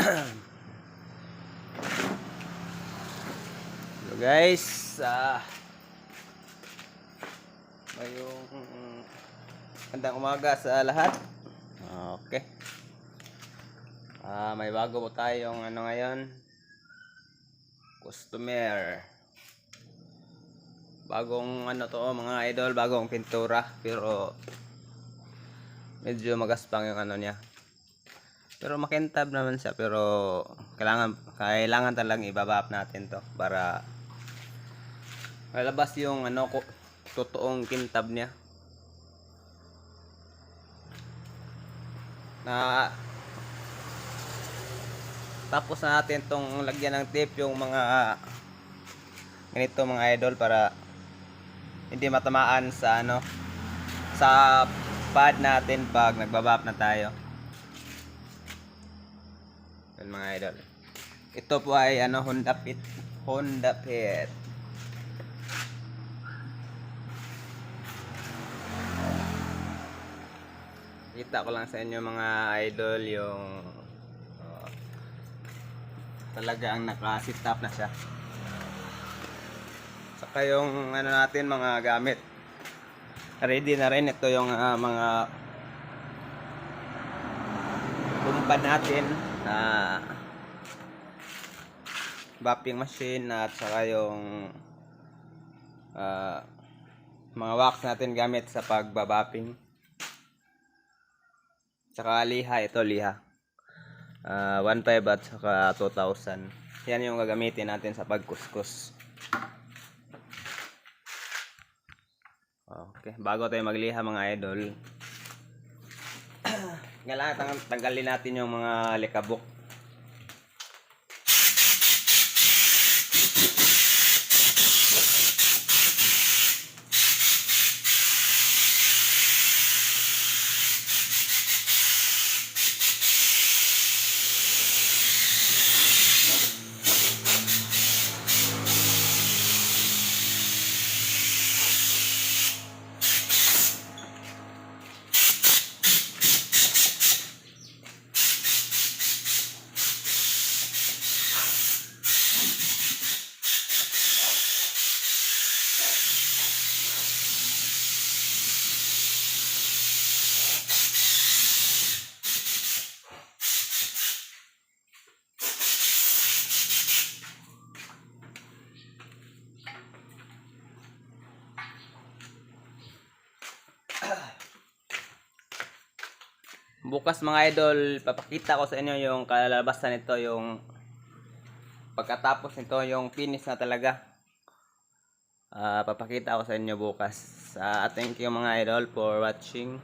Hello guys, ngayong magandang umaga sa lahat. Okay. May bago po tayong ngayon, customer. Bagong to mga idol, bagong pintura, pero medyo magaspang yung niya. Pero makintab naman siya, pero kailangan talagang ibabap natin to para malabas yung totoong kintab niya. Na tapos na natin tong lagyan ng tape yung mga ganito mga idol para hindi matamaan sa sa pad natin pag nagbabap na tayo. Yan mga idol. Ito po ay Honda Fit. Kita ko lang sa inyo mga idol yung talaga ang naka-sit up na siya. Saka yung natin mga gamit. Ready na rin ito yung mga bumpa natin na bapping machine at saka yung mga wax natin gamit sa pagbabapping. Saka liha, ito liha. 1.5 at saka 2,000. Yan yung gagamitin natin sa pagkuskus. Okay, bago tayo magliha mga idol, kailangan tanggalin natin yung mga likabok. Bukas mga idol, papakita ko sa inyo yung kalalabasan nito, yung pagkatapos nito, yung finish na talaga. Papakita ko sa inyo bukas. Thank you mga idol for watching.